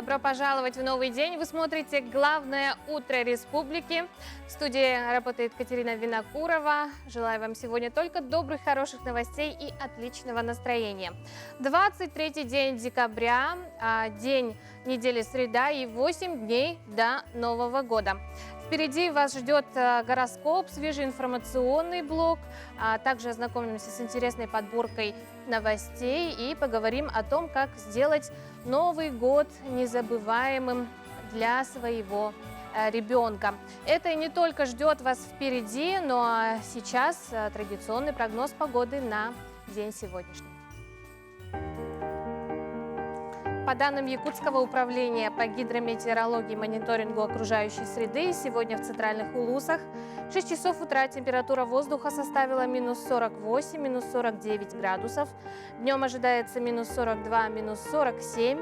Добро пожаловать в новый день. Вы смотрите «Главное утро республики». В студии работает Катерина Винокурова. Желаю вам сегодня только добрых, хороших новостей и отличного настроения. 23-й день декабря, день недели среда и 8 дней до Нового года. Впереди вас ждет гороскоп, свежий информационный блок, а также ознакомимся с интересной подборкой новостей и поговорим о том, как сделать Новый год незабываемым для своего ребенка. Это и не только ждет вас впереди, но сейчас традиционный прогноз погоды на день сегодняшний. По данным Якутского управления по гидрометеорологии и мониторингу окружающей среды, сегодня в центральных Улусах в 6 часов утра температура воздуха составила минус 48, минус 49 градусов. Днем ожидается минус 42, минус 47.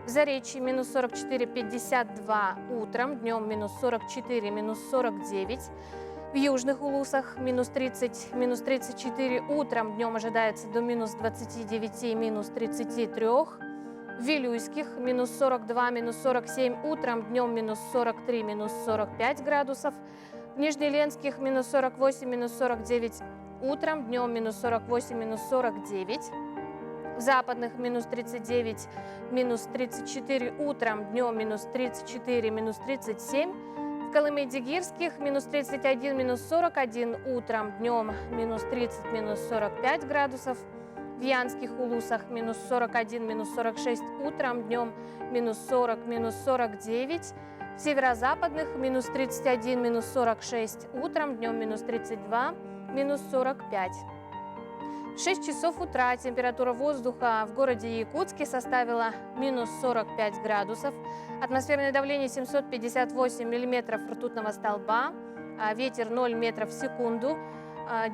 В Заречье минус 44, 52 утром, днем минус 44, минус 49. В южных Улусах минус 30, минус 34 утром, днем ожидается до минус 29, минус 33. В Вилюйских минус 42, минус 47 утром, днем минус 43, минус 45 градусов. В Нижнеленских минус 48, минус 49 утром, днем минус 48, минус 49. В Западных минус 39, минус 34 утром, днем минус 34, минус 37. В Колыме-Дигирских минус 31, минус 41 утром, днем минус 30, минус 45 градусов. В Янских Улусах минус 41, минус 46 утром, днем минус 40, минус 49. В Северо-Западных минус 31, минус 46 утром, днем минус 32, минус 45. В 6 часов утра температура воздуха в городе Якутске составила минус 45 градусов. Атмосферное давление 758 миллиметров ртутного столба, ветер 0 метров в секунду.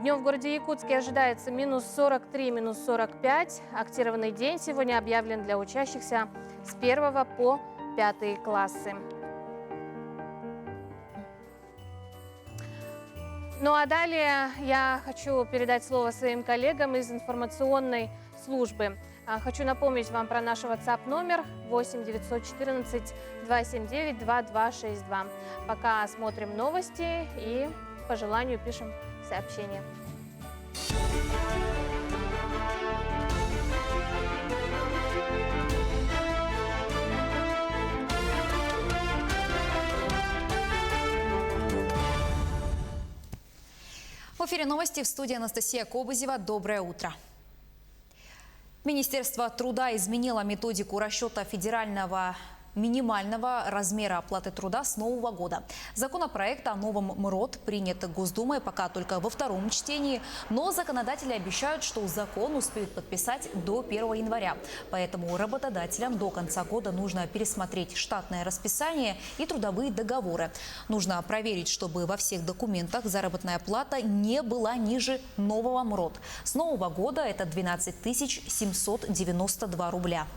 Днем в городе Якутске ожидается минус 43, минус 45. Актированный день сегодня объявлен для учащихся с 1 по 5 классы. Ну а далее я хочу передать слово своим коллегам из информационной службы. Хочу напомнить вам про наш WhatsApp номер 8 914 279 2262. Пока смотрим новости и по желанию пишем сообщения. В эфире новости, в студии Анастасия Кобызева. Доброе утро. Министерство труда изменило методику расчета федерального минимального размера оплаты труда с нового года. Законопроект о новом МРОТ принят Госдумой пока только во втором чтении, но законодатели обещают, что закон успеют подписать до 1 января. Поэтому работодателям до конца года нужно пересмотреть штатное расписание и трудовые договоры. Нужно проверить, чтобы во всех документах заработная плата не была ниже нового МРОТ. С нового года это 12 792 рубля.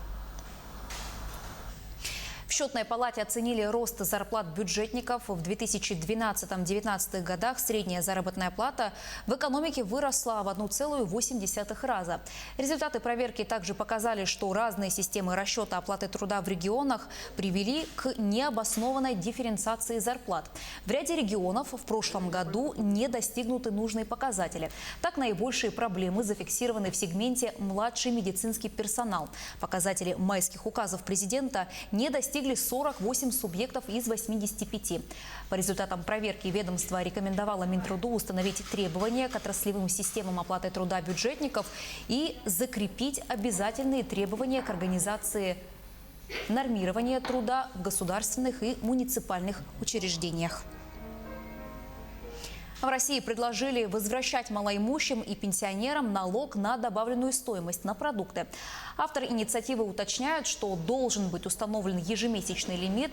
В Счетной палате оценили рост зарплат бюджетников. В 2012-2019 годах средняя заработная плата в экономике выросла в 1,8 раза. Результаты проверки также показали, что разные системы расчета оплаты труда в регионах привели к необоснованной дифференциации зарплат. В ряде регионов в прошлом году не достигнуты нужные показатели. Так, наибольшие проблемы зафиксированы в сегменте «младший медицинский персонал». Показатели майских указов президента не достигли 48 субъектов из 85. По результатам проверки ведомство рекомендовало Минтруду установить требования к отраслевым системам оплаты труда бюджетников и закрепить обязательные требования к организации нормирования труда в государственных и муниципальных учреждениях. В России предложили возвращать малоимущим и пенсионерам налог на добавленную стоимость на продукты. Авторы инициативы уточняют, что должен быть установлен ежемесячный лимит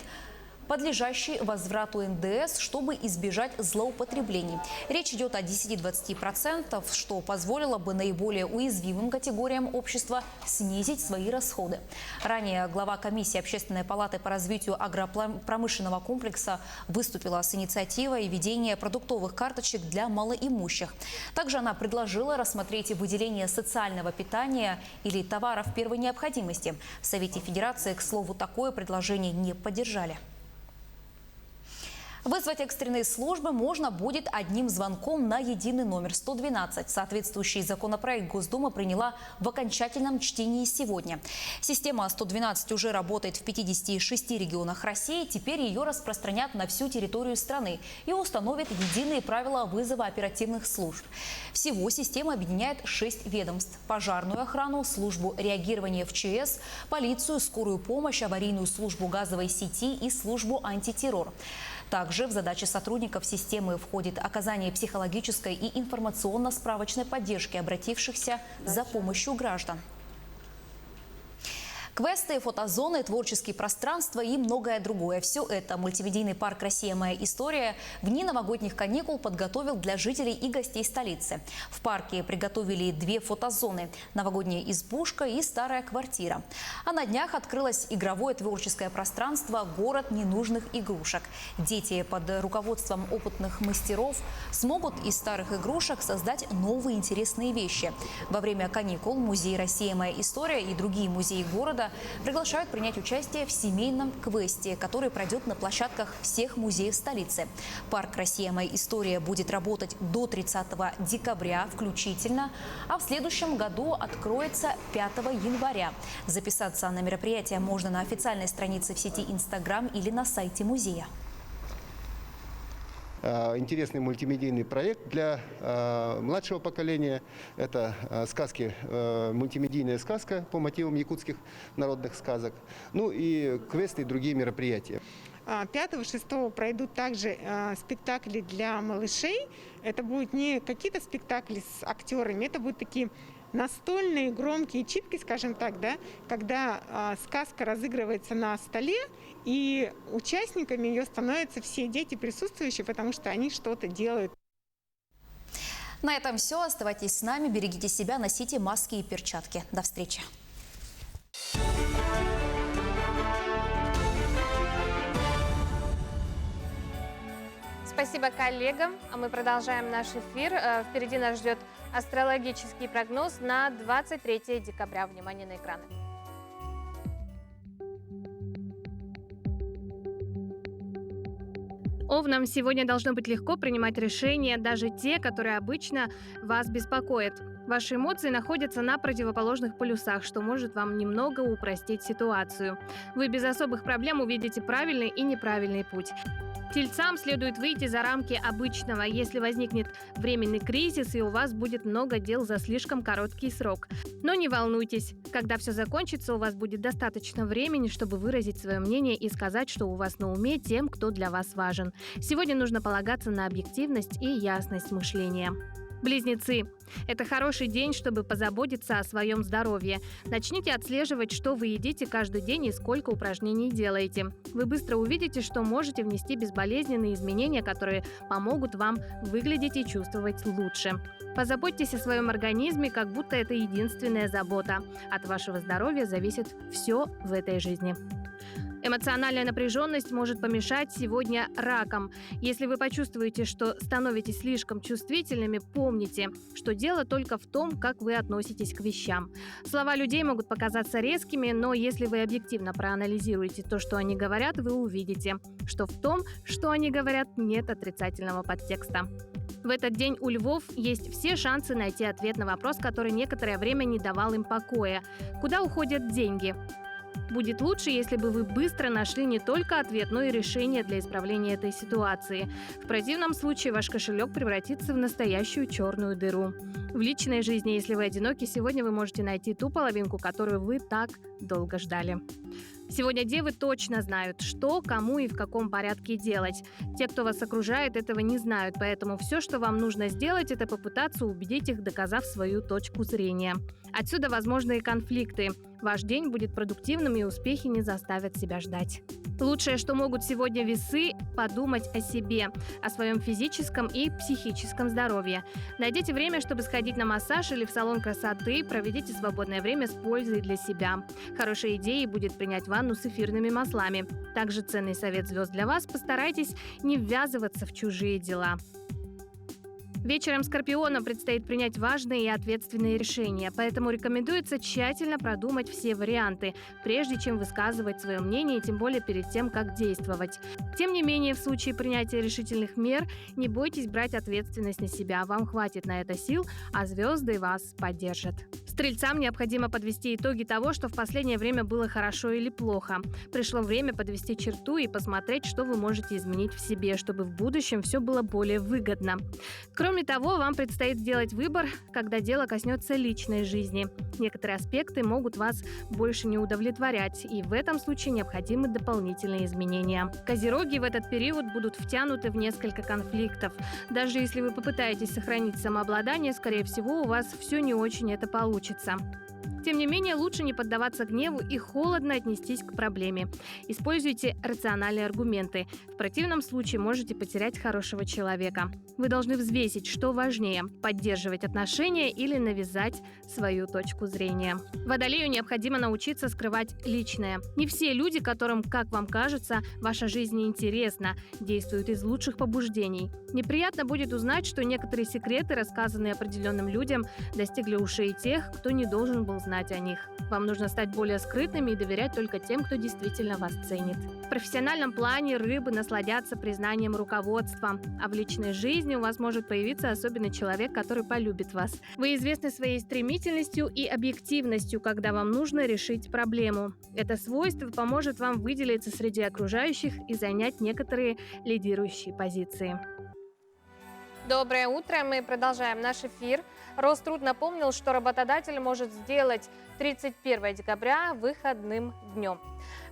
подлежащий возврату НДС, чтобы избежать злоупотреблений. Речь идет о 10-20%, что позволило бы наиболее уязвимым категориям общества снизить свои расходы. Ранее глава комиссии Общественной палаты по развитию агропромышленного комплекса выступила с инициативой введения продуктовых карточек для малоимущих. Также она предложила рассмотреть выделение социального питания или товаров первой необходимости. В Совете Федерации, к слову, такое предложение не поддержали. Вызвать экстренные службы можно будет одним звонком на единый номер 112. Соответствующий законопроект Госдума приняла в окончательном чтении сегодня. Система 112 уже работает в 56 регионах России. Теперь ее распространят на всю территорию страны и установят единые правила вызова оперативных служб. Всего система объединяет 6 ведомств: пожарную охрану, службу реагирования в ЧС, полицию, скорую помощь, аварийную службу газовой сети и службу антитеррор. Также в задачи сотрудников системы входит оказание психологической и информационно-справочной поддержки обратившихся за помощью граждан. Квесты, фотозоны, творческие пространства и многое другое. Все это мультимедийный парк «Россия. Моя история» в дни новогодних каникул подготовил для жителей и гостей столицы. В парке приготовили 2 фотозоны – новогодняя избушка и старая квартира. А на днях открылось игровое творческое пространство «Город ненужных игрушек». Дети под руководством опытных мастеров смогут из старых игрушек создать новые интересные вещи. Во время каникул музей «Россия. Моя история» и другие музеи города приглашают принять участие в семейном квесте, который пройдет на площадках всех музеев столицы. Парк «Россия. Моя история» будет работать до 30 декабря включительно, а в следующем году откроется 5 января. Записаться на мероприятие можно на официальной странице в сети Instagram или на сайте музея. Интересный мультимедийный проект для младшего поколения. Это сказки, мультимедийная сказка по мотивам якутских народных сказок. Ну и квесты и другие мероприятия. 5-6 пройдут также спектакли для малышей. Это будут не какие-то спектакли с актерами, это будут такие настольные громкие читки, скажем так, да, когда сказка разыгрывается на столе, и участниками ее становятся все дети присутствующие, потому что они что-то делают. На этом все. Оставайтесь с нами, берегите себя, носите маски и перчатки. До встречи. Спасибо коллегам. А мы продолжаем наш эфир. Впереди нас ждет астрологический прогноз на 23 декабря. Внимание на экраны. Овнам сегодня должно быть легко принимать решения, даже те, которые обычно вас беспокоят. Ваши эмоции находятся на противоположных полюсах, что может вам немного упростить ситуацию. Вы без особых проблем увидите правильный и неправильный путь. Тельцам следует выйти за рамки обычного, если возникнет временный кризис и у вас будет много дел за слишком короткий срок. Но не волнуйтесь, когда все закончится, у вас будет достаточно времени, чтобы выразить свое мнение и сказать, что у вас на уме тем, кто для вас важен. Сегодня нужно полагаться на объективность и ясность мышления. Близнецы. Это хороший день, чтобы позаботиться о своем здоровье. Начните отслеживать, что вы едите каждый день и сколько упражнений делаете. Вы быстро увидите, что можете внести безболезненные изменения, которые помогут вам выглядеть и чувствовать лучше. Позаботьтесь о своем организме, как будто это единственная забота. От вашего здоровья зависит все в этой жизни. Эмоциональная напряженность может помешать сегодня ракам. Если вы почувствуете, что становитесь слишком чувствительными, помните, что дело только в том, как вы относитесь к вещам. Слова людей могут показаться резкими, но если вы объективно проанализируете то, что они говорят, вы увидите, что в том, что они говорят, нет отрицательного подтекста. В этот день у львов есть все шансы найти ответ на вопрос, который некоторое время не давал им покоя. Куда уходят деньги? Будет лучше, если бы вы быстро нашли не только ответ, но и решение для исправления этой ситуации. В противном случае ваш кошелек превратится в настоящую черную дыру. В личной жизни, если вы одиноки, сегодня вы можете найти ту половинку, которую вы так долго ждали. Сегодня девы точно знают, что, кому и в каком порядке делать. Те, кто вас окружает, этого не знают, поэтому все, что вам нужно сделать, это попытаться убедить их, доказав свою точку зрения. Отсюда возможные конфликты. Ваш день будет продуктивным, и успехи не заставят себя ждать. Лучшее, что могут сегодня весы – подумать о себе, о своем физическом и психическом здоровье. Найдите время, чтобы сходить на массаж или в салон красоты, проведите свободное время с пользой для себя. Хорошей идеей будет принять ванну с эфирными маслами. Также ценный совет звезд для вас – постарайтесь не ввязываться в чужие дела. Вечером Скорпиону предстоит принять важные и ответственные решения, поэтому рекомендуется тщательно продумать все варианты, прежде чем высказывать свое мнение, тем более перед тем, как действовать. Тем не менее, в случае принятия решительных мер не бойтесь брать ответственность на себя, вам хватит на это сил, а звезды вас поддержат. Стрельцам необходимо подвести итоги того, что в последнее время было хорошо или плохо. Пришло время подвести черту и посмотреть, что вы можете изменить в себе, чтобы в будущем все было более выгодно. Кроме того, вам предстоит сделать выбор, когда дело коснется личной жизни. Некоторые аспекты могут вас больше не удовлетворять, и в этом случае необходимы дополнительные изменения. Козероги в этот период будут втянуты в несколько конфликтов. Даже если вы попытаетесь сохранить самообладание, скорее всего, у вас все не очень это получится. Тем не менее, лучше не поддаваться гневу и холодно отнестись к проблеме. Используйте рациональные аргументы. В противном случае можете потерять хорошего человека. Вы должны взвесить, что важнее – поддерживать отношения или навязать свою точку зрения. Водолею необходимо научиться скрывать личное. Не все люди, которым, как вам кажется, ваша жизнь неинтересна, действуют из лучших побуждений. Неприятно будет узнать, что некоторые секреты, рассказанные определенным людям, достигли ушей тех, кто не должен был знать о них. Вам нужно стать более скрытными и доверять только тем, кто действительно вас ценит. В профессиональном плане рыбы насладятся признанием руководства, а в личной жизни у вас может появиться особенный человек, который полюбит вас. Вы известны своей стремительностью и объективностью, когда вам нужно решить проблему. Это свойство поможет вам выделиться среди окружающих и занять некоторые лидирующие позиции. Доброе утро, мы продолжаем наш эфир. Роструд напомнил, что работодатель может сделать 31 декабря выходным днем.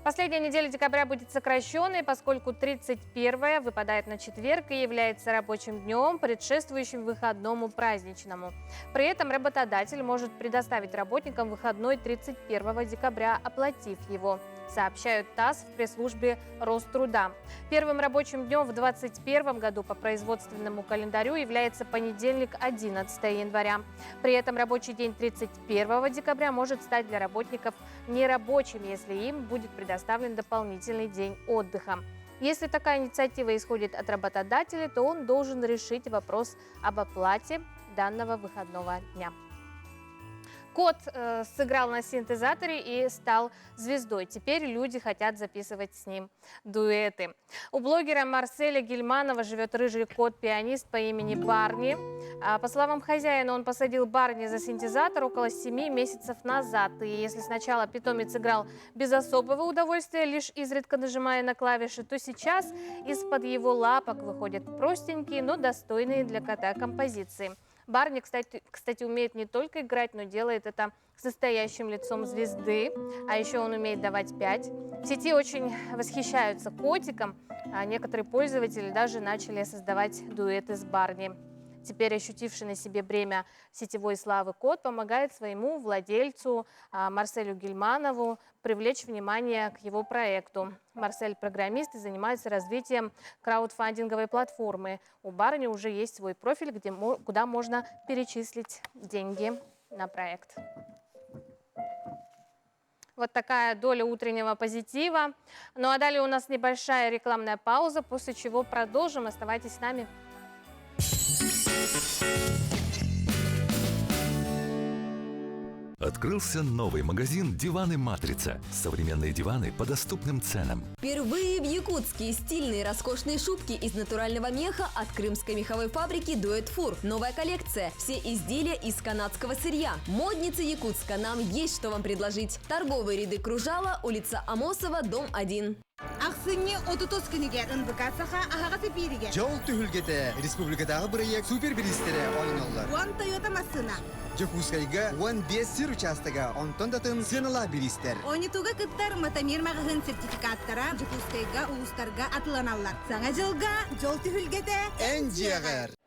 Последняя неделя декабря будет сокращенной, поскольку 31 выпадает на четверг и является рабочим днем, предшествующим выходному праздничному. При этом работодатель может предоставить работникам выходной 31 декабря, оплатив его, сообщают ТАСС в пресс-службе Роструда. Первым рабочим днем в 2021 году по производственному календарю является понедельник, 11 января. При этом рабочий день 31 декабря может стать для работников нерабочим, если им будет предоставлен дополнительный день отдыха. Если такая инициатива исходит от работодателя, то он должен решить вопрос об оплате данного выходного дня. Кот сыграл на синтезаторе и стал звездой. Теперь люди хотят записывать с ним дуэты. У блогера Марселя Гильманова живет рыжий кот-пианист по имени Барни. По словам хозяина, он посадил Барни за синтезатор около 7 месяцев назад. И если сначала питомец играл без особого удовольствия, лишь изредка нажимая на клавиши, то сейчас из-под его лапок выходят простенькие, но достойные для кота композиции. Барни, кстати, умеет не только играть, но делает это с настоящим лицом звезды. А еще он умеет давать 5. В сети очень восхищаются котиком. А некоторые пользователи даже начали создавать дуэты с Барни. Теперь ощутивший на себе бремя сетевой славы кот помогает своему владельцу Марселю Гильманову привлечь внимание к его проекту. Марсель – программист и занимается развитием краудфандинговой платформы. У Барни уже есть свой профиль, куда можно перечислить деньги на проект. Вот такая доля утреннего позитива. Ну а далее у нас небольшая рекламная пауза, после чего продолжим. Оставайтесь с нами. Открылся новый магазин «Диваны Матрица». Современные диваны по доступным ценам. Впервые в Якутске стильные роскошные шубки из натурального меха от крымской меховой фабрики Дуэт Фур. Новая коллекция. Все изделия из канадского сырья. Модницы Якутска, нам есть что вам предложить. Торговые ряды Кружала, улица Амосова, дом 1. Аксыне 30 күнігер ынбыкасаха ағағасы беріге. Жол түхілгеті республикадағы бірек супербилистері ойналар. Уан Тойота масына. Якутскайга 15 сыр участыға онтондатын сынала билистер. Ойнитуға кыттар матамир мағығын сертификаттара Якутскайга улустарға атыланалар. Саңа жылға жол түхілгеті Ән жиағыр.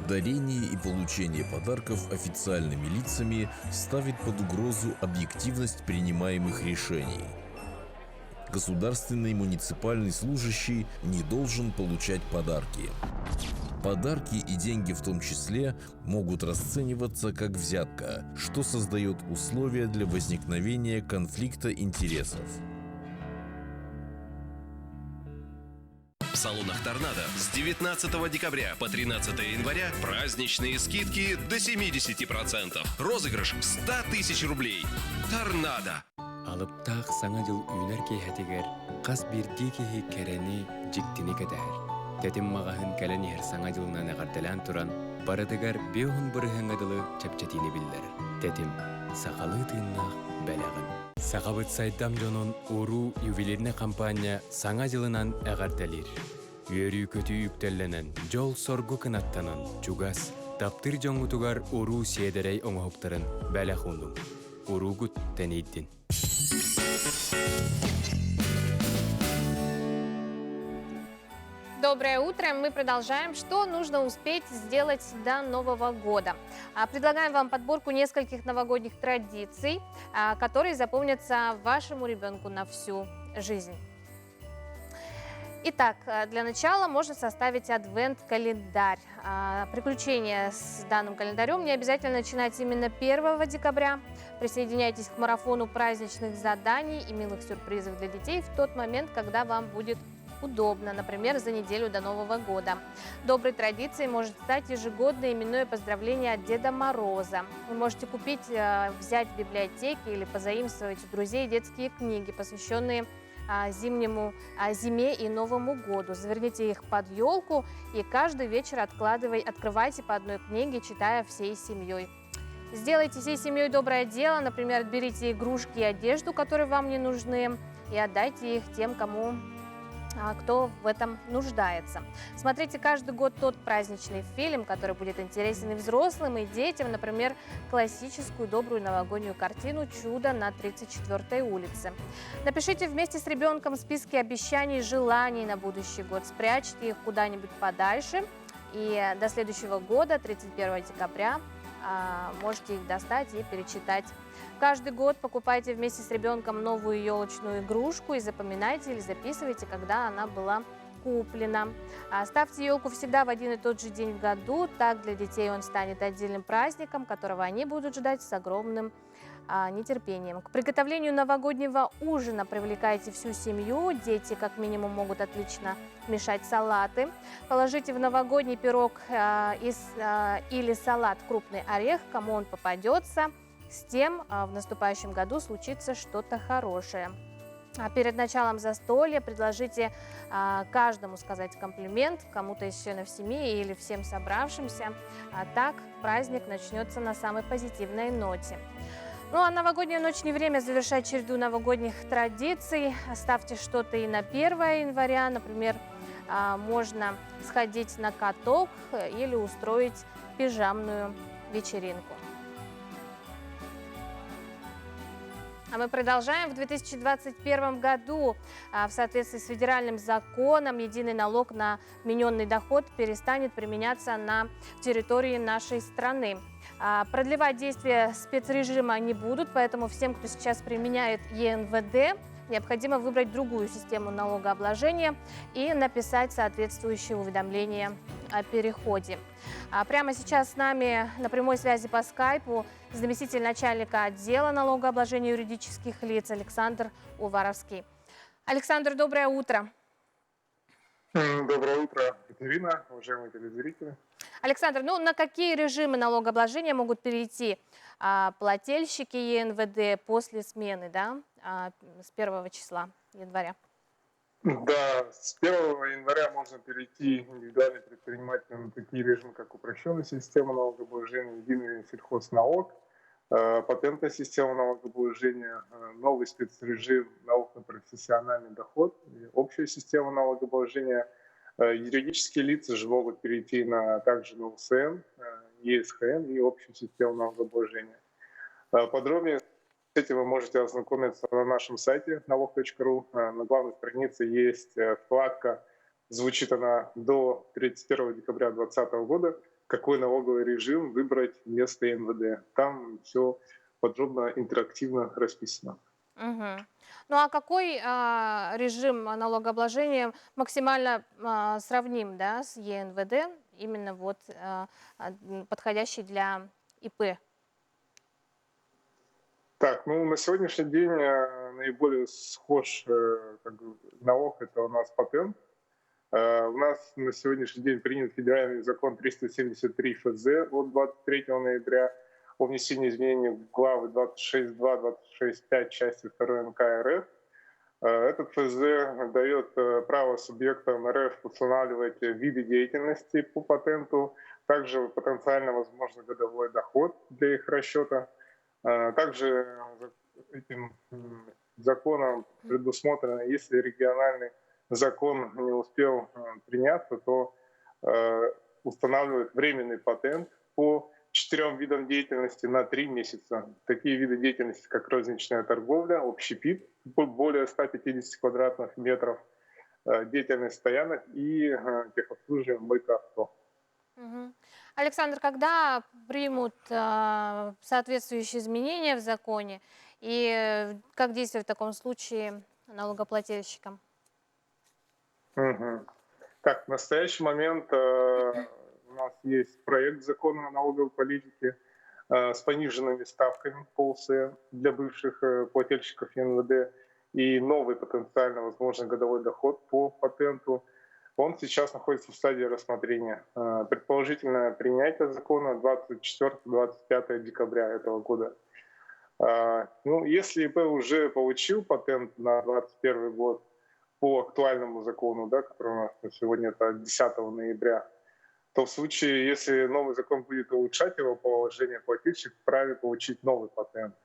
Дарение и получение подарков официальными лицами ставит под угрозу объективность принимаемых решений. Государственный муниципальный служащий не должен получать подарки. Подарки и деньги в том числе могут расцениваться как взятка, что создает условия для возникновения конфликта интересов. В салонах «Торнадо» с 19 декабря по 13 января праздничные скидки до 70%. Розыгрыш 100 тысяч рублей. «Торнадо». Алыптақ саңа жыл үйнер кейхетігер, қас бірге кейі кәрәні жіктіні кәдәр. Тәтім мағахын кәлін ер саңа жылынан ағардалан тұран, барадығар беуғын бұрығын адылы чәпчәтіні білдір. Тәтім сақалы тыыннақ бәләғын. Сақабыт сайдам жонын уру ювелирне компания саңа жылынан ағардалыр. Үйері көті үктәлленен жол соргу кынаттанын, чугас, таптыр жоңғытуғар уру седерей оңғықтырын бәлә хундым. Уру гүт тәнейдін. Доброе утро. Мы продолжаем. Что нужно успеть сделать до Нового года? Предлагаем вам подборку нескольких новогодних традиций, которые запомнятся вашему ребенку на всю жизнь. Итак, для начала можно составить адвент-календарь. Приключения с данным календарем не обязательно начинать именно 1 декабря. Присоединяйтесь к марафону праздничных заданий и милых сюрпризов для детей в тот момент, когда вам будет удобно, например, за неделю до Нового года. Доброй традицией может стать ежегодное именное поздравление от Деда Мороза. Вы можете купить, взять в библиотеке или позаимствовать у друзей детские книги, посвященные зиме и Новому году. Заверните их под елку и каждый вечер открывайте по одной книге, читая всей семьей. Сделайте всей семьей доброе дело, например, отберите игрушки и одежду, которые вам не нужны, и отдайте их тем, кто в этом нуждается. Смотрите каждый год тот праздничный фильм, который будет интересен и взрослым, и детям, например, классическую добрую новогоднюю картину «Чудо на 34-й улице». Напишите вместе с ребенком списки обещаний и желаний на будущий год, спрячьте их куда-нибудь подальше, и до следующего года, 31 декабря, можете их достать и перечитать. Каждый год покупайте вместе с ребенком новую елочную игрушку и запоминайте или записывайте, когда она была куплена. Ставьте елку всегда в один и тот же день в году, так для детей он станет отдельным праздником, которого они будут ждать с огромным нетерпением. К приготовлению новогоднего ужина привлекайте всю семью. Дети как минимум могут отлично мешать салаты. Положите в новогодний пирог или салат крупный орех, кому он попадется. С тем в наступающем году случится что-то хорошее. Перед началом застолья предложите каждому сказать комплимент, кому-то из членов семьи или всем собравшимся. Так праздник начнется на самой позитивной ноте. Ну а новогодняя ночь не время завершать череду новогодних традиций. Оставьте что-то и на 1 января. Например, можно сходить на каток или устроить пижамную вечеринку. А мы продолжаем. В 2021 году в соответствии с федеральным законом единый налог на вмененный доход перестанет применяться на территории нашей страны. Продлевать действие спецрежима не будут, поэтому всем, кто сейчас применяет ЕНВД, необходимо выбрать другую систему налогообложения и написать соответствующее уведомление о переходе. Прямо сейчас с нами на прямой связи по скайпу заместитель начальника отдела налогообложения юридических лиц Александр Уваровский. Александр, доброе утро. Доброе утро, Екатерина, уважаемые телезрители. Александр, ну на какие режимы налогообложения могут перейти плательщики ЕНВД после смены, да, с 1 числа января? Да, с 1 января можно перейти индивидуальным предпринимателям на такие режимы, как упрощенная система налогообложения, единый сельхозналог, патентная система налогообложения, новый спецрежим налог на профессиональный доход, общая система налогообложения. Юридические лица же могут перейти также на УСН, ЕСХН и общую систему налогообложения. Подробнее с этим вы можете ознакомиться на нашем сайте налог.ру. На главной странице есть вкладка, звучит она до 31 декабря 2020 года, какой налоговый режим выбрать вместо НВД. Там все подробно, интерактивно расписано. Мгм. Ну а какой режим налогообложения максимально сравним, да, с ЕНВД, именно вот подходящий для ИП? Так, ну на сегодняшний день наиболее схож как бы, налог это у нас патент. У нас на сегодняшний день принят федеральный закон 373 ФЗ от 23 ноября о внесении изменений в главы 26.2, 26.5 части 2 НК РФ. Этот ФЗ дает право субъектам РФ устанавливать виды деятельности по патенту, также потенциально возможный годовой доход для их расчета. Также этим законом предусмотрено, если региональный закон не успел приняться, то устанавливает временный патент по 4 видам деятельности на 3 месяца. Такие виды деятельности, как розничная торговля, общепит, более 150 квадратных метров, деятельность стоянок и техобслуживание мойка авто. Мгм. Александр, когда примут соответствующие изменения в законе и как действовать в таком случае налогоплательщикам? Мгм. Так, в настоящий момент у нас есть проект закона о налоговой политике с пониженными ставками по УСН для бывших плательщиков НВД и новый потенциально возможный годовой доход по патенту. Он сейчас находится в стадии рассмотрения. Предположительное принятие закона 24-25 декабря этого года. Ну, если ИП уже получил патент на 2021 год по актуальному закону, да, который у нас на сегодня это 10 ноября, то в случае, если новый закон будет улучшать его положение, плательщик вправе получить новый патент,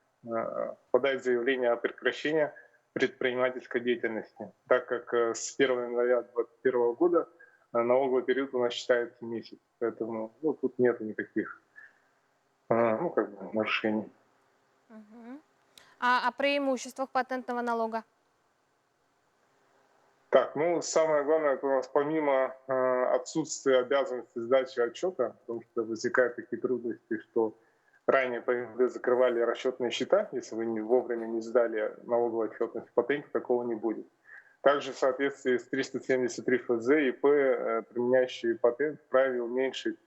подать заявление о прекращении предпринимательской деятельности, так как с 1 января 2021 года налоговый период у нас считается месяц, поэтому тут нет никаких нарушений. Мгм. А о преимуществах патентного налога? Так, ну самое главное, это у нас помимо отсутствия обязанности сдачи отчета, потому что возникают такие трудности, что ранее по НВД закрывали расчетные счета, если вы вовремя не сдали налоговую отчетность, в патенте такого не будет. Также в соответствии с 373 ФЗ ИП, применяющие патент, вправе уменьшить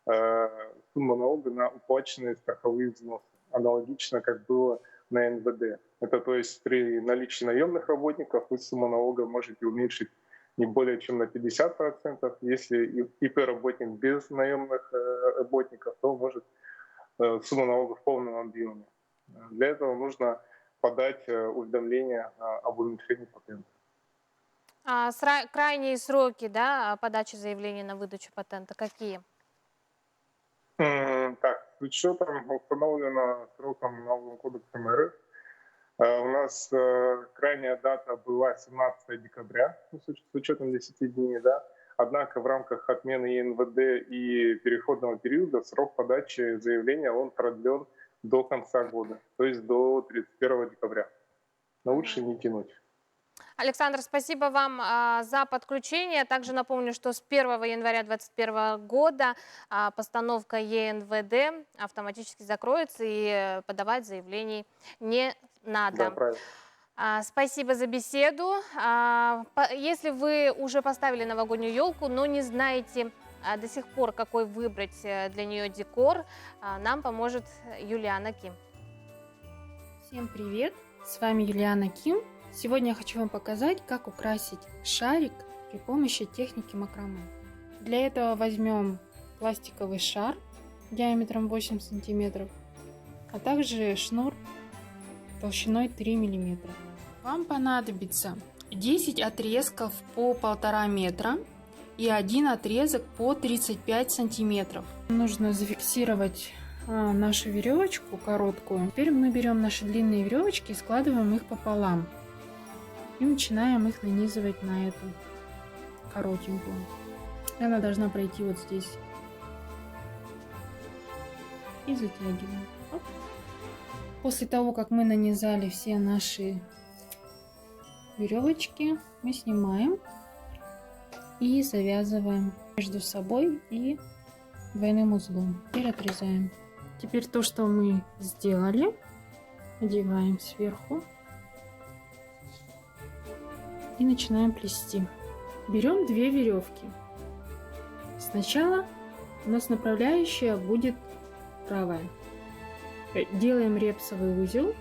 сумму налога на уплаченные страховые взносы, аналогично как было на НВД. Это то есть при наличии наемных работников вы сумму налога можете уменьшить не более чем на 50%. Если ИП-работник без наемных работников, то может сумму налога в полном объеме. Для этого нужно подать уведомление об уменьшении патента. Крайние сроки, да, подачи заявления на выдачу патента какие? Так, с учетом установленного сроком налоговым кодексом РФ, у нас крайняя дата была 17 декабря, с учетом 10 дней, да. Однако в рамках отмены ЕНВД и переходного периода срок подачи заявления он продлен до конца года, то есть до 31 декабря. Но лучше не тянуть. Александр, спасибо вам за подключение. Также напомню, что с 1 января 2021 года постановка ЕНВД автоматически закроется и подавать заявлений не надо. Да, правильно. Спасибо за беседу. Если вы уже поставили новогоднюю елку, но не знаете до сих пор, какой выбрать для нее декор, нам поможет Юлиана Ким. Всем привет! С вами Юлиана Ким. Сегодня я хочу вам показать, как украсить шарик при помощи техники макраме. Для этого возьмем пластиковый шар диаметром 8 см, а также шнур толщиной 3 мм. Вам понадобится 10 отрезков по 1,5 метра и один отрезок по 35 сантиметров. Нужно зафиксировать нашу веревочку короткую. Теперь мы берем наши длинные веревочки и складываем их пополам. И начинаем их нанизывать на эту коротенькую. Она должна пройти вот здесь. И затягиваем. Оп. После того, как мы нанизали все наши веревочки, мы снимаем и завязываем между собой и двойным узлом. Теперь отрезаем. Теперь то, что мы сделали, надеваем сверху и начинаем плести. Берем 2 веревки. Сначала у нас направляющая будет правая. Делаем репсовый узел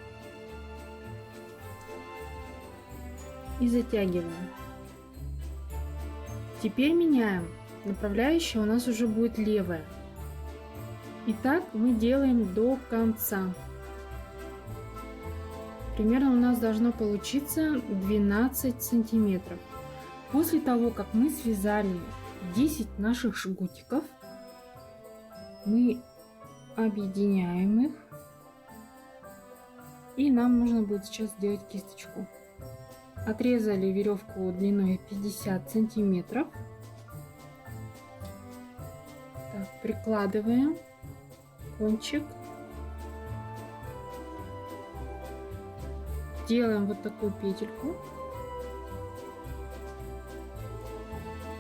и затягиваем. Теперь меняем. Направляющая у нас уже будет левая. И так мы делаем до конца. Примерно у нас должно получиться 12 сантиметров. После того, как мы связали 10 наших жгутиков, мы объединяем их. И нам нужно будет сейчас сделать кисточку. Отрезали веревку длиной 50 сантиметров. Так, прикладываем кончик. Делаем вот такую петельку.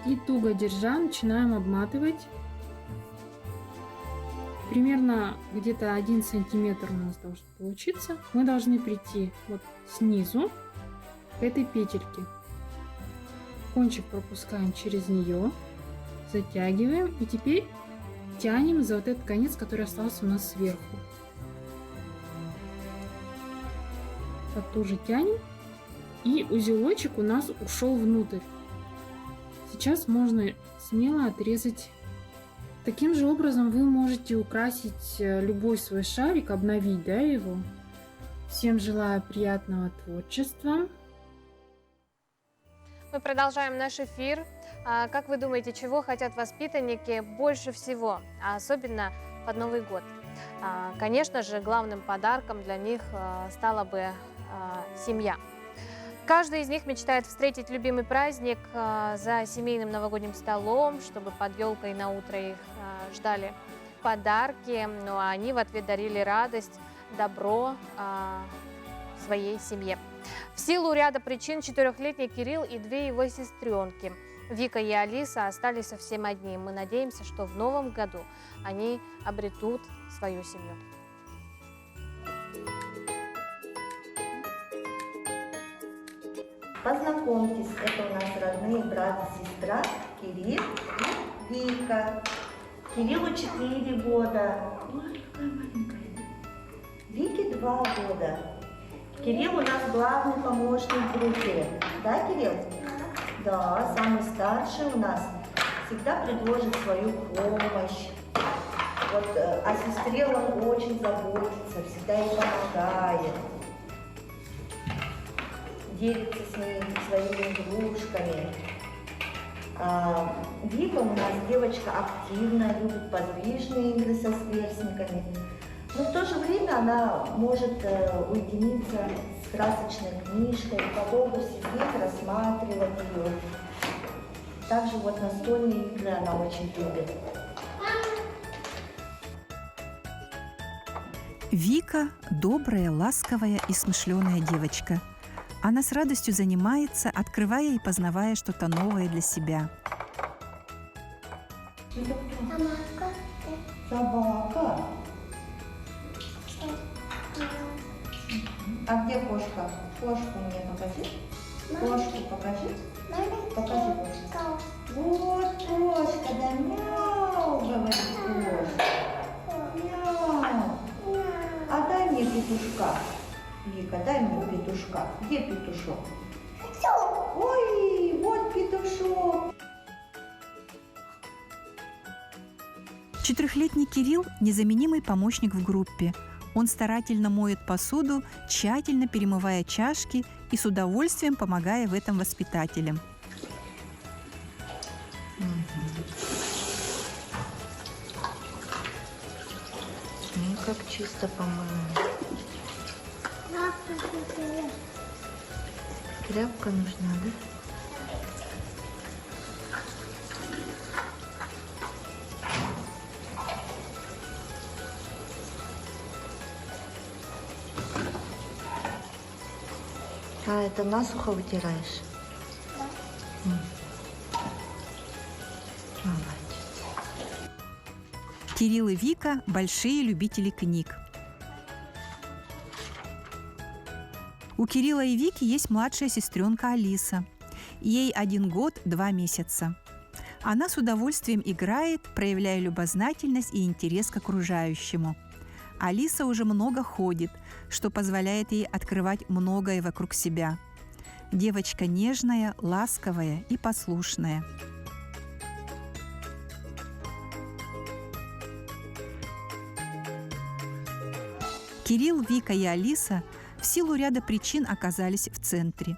И туго держа начинаем обматывать. Примерно где-то 1 сантиметр у нас должен получиться. Мы должны прийти вот снизу к этой петельке. Кончик пропускаем через нее, затягиваем и теперь тянем за вот этот конец, который остался у нас сверху. Так тоже тянем, и узелочек у нас ушел внутрь. Сейчас можно смело отрезать. Таким же образом вы можете украсить любой свой шарик, обновить, да, его. Всем желаю приятного творчества. Мы продолжаем наш эфир. Как вы думаете, чего хотят воспитанники больше всего, а особенно под Новый год? Конечно же, главным подарком для них стала бы семья. Каждый из них мечтает встретить любимый праздник за семейным новогодним столом, чтобы под елкой на утро их ждали подарки, ну а они в ответ дарили радость, добро своей семье. В силу ряда причин 4-летний Кирилл и 2 его сестренки Вика и Алиса остались совсем одни. Мы надеемся, что в новом году они обретут свою семью. Познакомьтесь, это у нас родные брат и сестра Кирилл и Вика. Кириллу 4 года. Ой, какая маленькая. Вике 2 года. Кирилл у нас главный помощник в группе. Да, Кирилл? Да, самый старший у нас. Всегда предложит свою помощь. Вот, о сестре он очень заботится, всегда ей помогает. Делится с ней своими игрушками. Вика у нас девочка активная, любит подвижные игры со сверстниками. Но в то же время она может уединиться с красочной книжкой, подолгу сидеть, рассматривать ее. Также вот настольные игры она очень любит. Вика – добрая, ласковая и смышленая девочка. Она с радостью занимается, открывая и познавая что-то новое для себя. Собака. А где кошка? Кошку мне покажи. Кошку покажи. Покажи кошку. Вот кошка, да мяу, говорит кошка. Мяу. А дай мне петушка. Вика, дай мне петушка. Где петушок? Ой, вот петушок. 4-летний Кирилл – незаменимый помощник в группе. Он старательно моет посуду, тщательно перемывая чашки и с удовольствием помогая в этом воспитателям. Ну, как чисто помыла. Тряпка нужна, да? А это насухо вытираешь? Да. Молодец. Кирилл и Вика – большие любители книг. У Кирилла и Вики есть младшая сестренка Алиса. Ей 1 год 2 месяца. Она с удовольствием играет, проявляя любознательность и интерес к окружающему. Алиса уже много ходит, что позволяет ей открывать многое вокруг себя. Девочка нежная, ласковая и послушная. Кирилл, Вика и Алиса в силу ряда причин оказались в центре.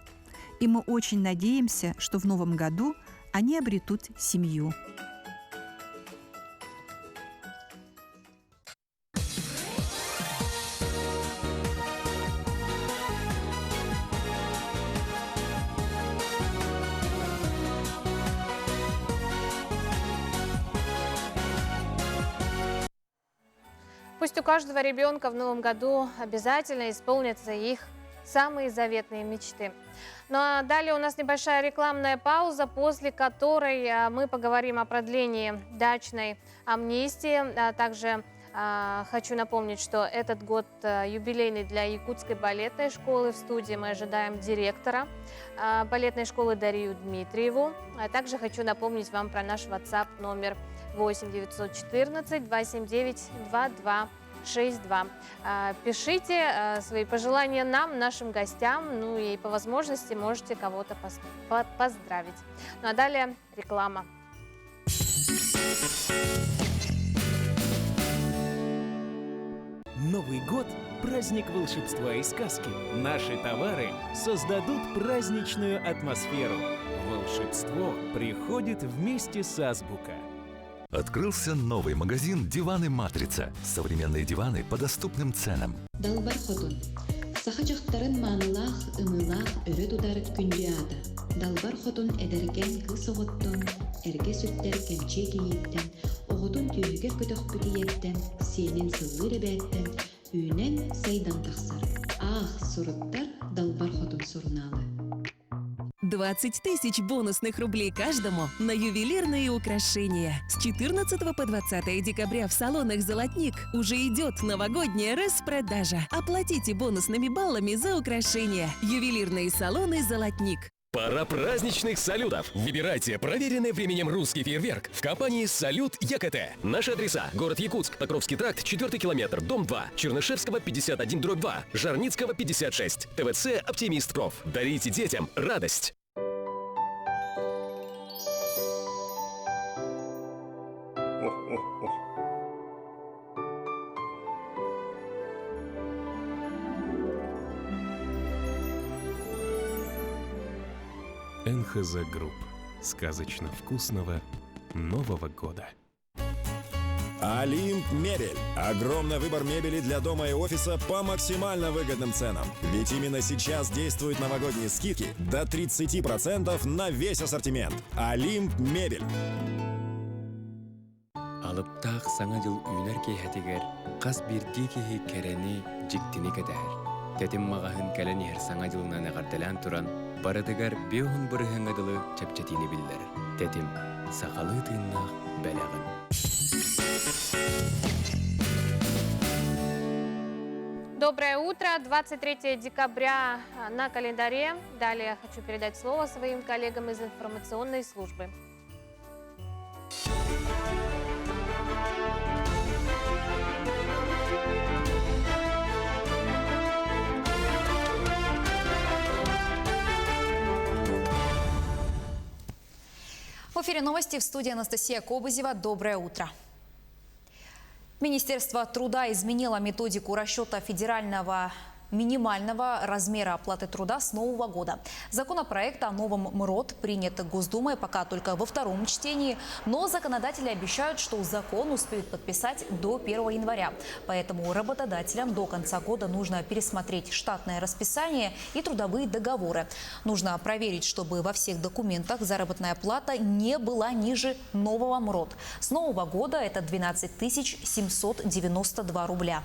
И мы очень надеемся, что в новом году они обретут семью. Пусть у каждого ребенка в новом году обязательно исполнятся их самые заветные мечты. Ну а далее у нас небольшая рекламная пауза, после которой мы поговорим о продлении дачной амнистии. Также хочу напомнить, что этот год юбилейный для Якутской балетной школы. В студии мы ожидаем директора балетной школы Дарью Дмитриеву. Также хочу напомнить вам про наш WhatsApp номер 8 914 279 2262. Пишите свои пожелания нам, нашим гостям, ну и по возможности можете кого-то поздравить. Ну а далее реклама. Новый год – праздник волшебства и сказки. Наши товары создадут праздничную атмосферу. Волшебство приходит вместе с Азбука. Открылся новый магазин «Диваны Матрица». Современные диваны по доступным ценам. Далбар хотун. Сахачактарын маанылах, ымылах, өрө тудар күндү ада. Далбар хотун эдерген кылсоғоттон, эрге сүттер кемче кийиттен, оғотун түйігер көтөх бүтиеттен, сенин сыллы ребеттен, үйнен сайдан тақсар. Ах, суруттар далбар хотун суруналы. 20 тысяч бонусных рублей каждому на ювелирные украшения. С 14 по 20 декабря в салонах «Золотник» уже идет новогодняя распродажа. Оплатите бонусными баллами за украшения. Ювелирные салоны «Золотник». Пора праздничных салютов. Выбирайте проверенный временем русский фейерверк в компании «Салют ЯКТ». Наши адреса: город Якутск, Покровский тракт, 4 километр, дом 2, Чернышевского 51/2, Жарницкого 56, ТВЦ «Оптимист Проф». Дарите детям радость. НХЗ Групп. Сказочно вкусного Нового года. Олимп Мебель. Огромный выбор мебели для дома и офиса по максимально выгодным ценам. Ведь именно сейчас действуют новогодние скидки до 30% на весь ассортимент. Олимп Мебель. Алыптақ саңа жыл үйнер кейхетігер, қас бірді кейі кәрәні жіктіні кәдәр. Тәтім мағахын кәләні әр саңа жылынан әғардалан тұран, барадығар беуін бұрығын ғадылы чәпчәтіні білдер. Тәтім сақалы тыыннақ бәләғын. Доброе утро, 23 декабря на календаре. Далее хочу передать слово своим коллегам из информационной службы. В эфире новости, в студии Анастасия Кобызева. Доброе утро. Министерство труда изменило методику расчета федерального минимального размера оплаты труда с нового года. Законопроект о новом МРОТ принят Госдумой пока только во втором чтении, но законодатели обещают, что закон успеют подписать до 1 января. Поэтому работодателям до конца года нужно пересмотреть штатное расписание и трудовые договоры. Нужно проверить, чтобы во всех документах заработная плата не была ниже нового МРОТ. С нового года это 12 792 рубля.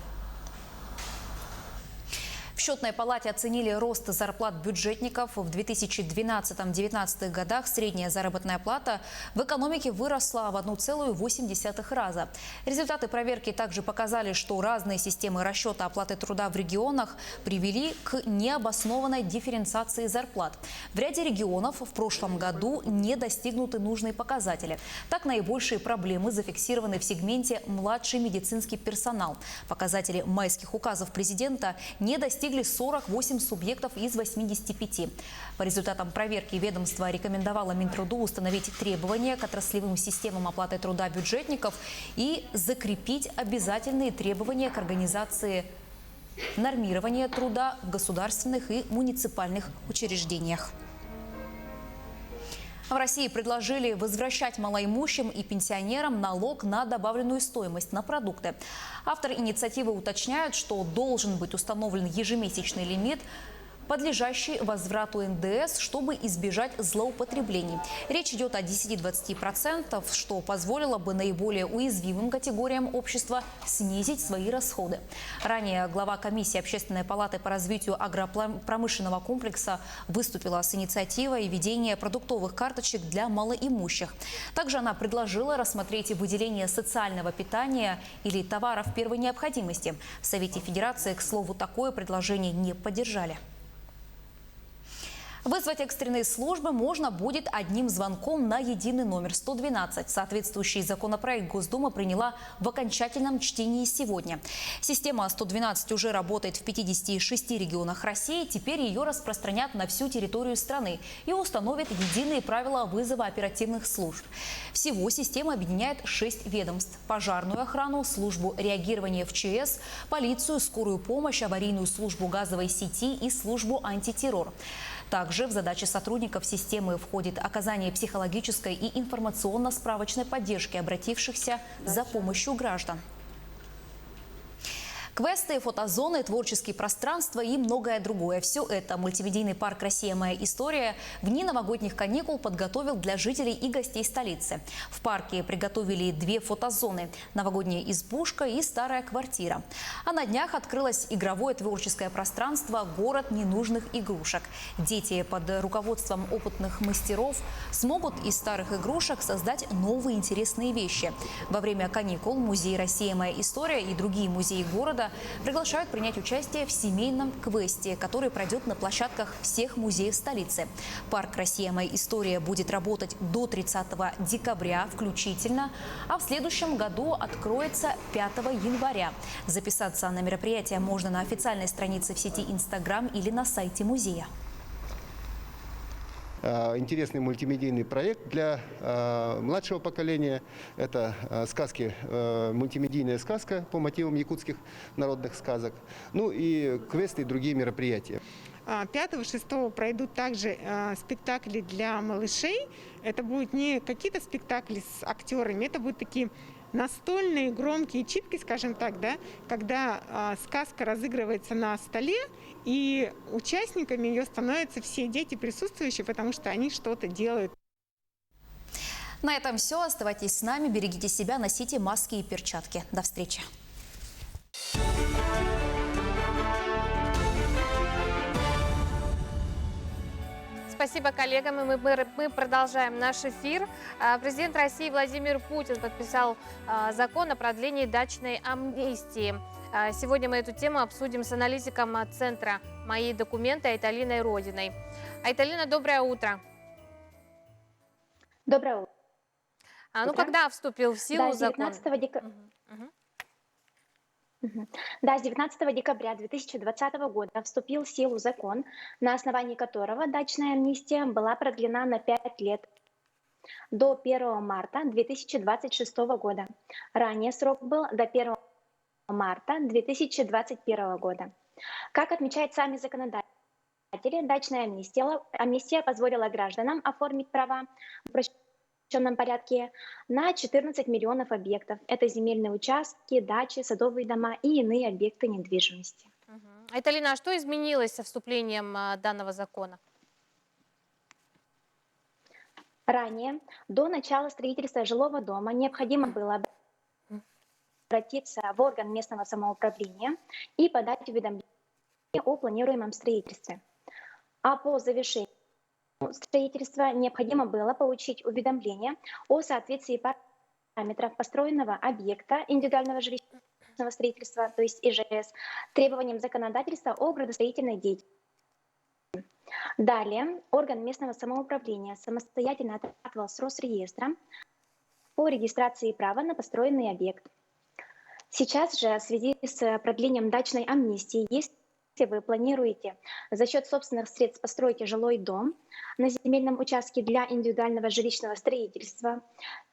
В Счетной палате оценили рост зарплат бюджетников. В 2012-2019 годах средняя заработная плата в экономике выросла в 1,8 раза. Результаты проверки также показали, что разные системы расчета оплаты труда в регионах привели к необоснованной дифференциации зарплат. В ряде регионов в прошлом году не достигнуты нужные показатели. Так, наибольшие проблемы зафиксированы в сегменте «младший медицинский персонал». Показатели майских указов президента не достигли 48 субъектов из 85. По результатам проверки ведомство рекомендовало Минтруду установить требования к отраслевым системам оплаты труда бюджетников и закрепить обязательные требования к организации нормирования труда в государственных и муниципальных учреждениях. В России предложили возвращать малоимущим и пенсионерам налог на добавленную стоимость на продукты. Авторы инициативы уточняют, что должен быть установлен ежемесячный лимит, подлежащий возврату НДС, чтобы избежать злоупотреблений. Речь идет о 10-20%, что позволило бы наиболее уязвимым категориям общества снизить свои расходы. Ранее глава комиссии Общественной палаты по развитию агропромышленного комплекса выступила с инициативой введения продуктовых карточек для малоимущих. Также она предложила рассмотреть выделение социального питания или товаров первой необходимости. В Совете Федерации, к слову, такое предложение не поддержали. Вызвать экстренные службы можно будет одним звонком на единый номер 112. Соответствующий законопроект Госдума приняла в окончательном чтении сегодня. Система 112 уже работает в 56 регионах России. Теперь ее распространят на всю территорию страны и установят единые правила вызова оперативных служб. Всего система объединяет 6 ведомств: пожарную охрану, службу реагирования в ЧС, полицию, скорую помощь, аварийную службу газовой сети и службу антитеррор. Также в задачи сотрудников системы входит оказание психологической и информационно-справочной поддержки обратившихся за помощью граждан. Квесты, фотозоны, творческие пространства и многое другое. Все это мультимедийный парк «Россия. Моя история» в дни новогодних каникул подготовил для жителей и гостей столицы. В парке приготовили 2 фотозоны – новогодняя избушка и старая квартира. А на днях открылось игровое творческое пространство «Город ненужных игрушек». Дети под руководством опытных мастеров смогут из старых игрушек создать новые интересные вещи. Во время каникул музей «Россия. Моя история» и другие музеи города приглашают принять участие в семейном квесте, который пройдет на площадках всех музеев столицы. Парк «Россия. Моя история» будет работать до 30 декабря включительно, а в следующем году откроется 5 января. Записаться на мероприятие можно на официальной странице в сети Instagram или на сайте музея. Интересный мультимедийный проект для младшего поколения. Это сказки, мультимедийная сказка по мотивам якутских народных сказок. Ну и квесты и другие мероприятия. 5-6 пройдут также спектакли для малышей. Это будут не какие-то спектакли с актерами, это будут такие настольные громкие читки, скажем так, да, когда сказка разыгрывается на столе, и участниками ее становятся все дети присутствующие, потому что они что-то делают. На этом все. Оставайтесь с нами, берегите себя, носите маски и перчатки. До встречи. Спасибо коллегам, и мы продолжаем наш эфир. Президент России Владимир Путин подписал закон о продлении дачной амнистии. Сегодня мы эту тему обсудим с аналитиком центра «Мои документы» Айталиной Родиной. Айталина, доброе утро. Доброе утро. Когда вступил в силу закон? Да, с 19 декабря 2020 года вступил в силу закон, на основании которого дачная амнистия была продлена на 5 лет до 1 марта 2026 года. Ранее срок был до 1 марта 2021 года. Как отмечают сами законодатели, дачная амнистия позволила гражданам оформить права в упрощенном порядке на 14 миллионов объектов. Это земельные участки, дачи, садовые дома и иные объекты недвижимости. Айталина, а что изменилось со вступлением данного закона? Ранее, до начала строительства жилого дома, необходимо было обратиться в орган местного самоуправления и подать уведомление о планируемом строительстве. А по завершению строительства необходимо было получить уведомление о соответствии параметров построенного объекта индивидуального жилищного строительства, то есть ИЖС, требованиям законодательства о градостроительной деятельности. Далее орган местного самоуправления самостоятельно отрабатывал с Росреестром по регистрации права на построенный объект. Сейчас же в связи с продлением дачной амнистии, если вы планируете за счет собственных средств построить жилой дом на земельном участке для индивидуального жилищного строительства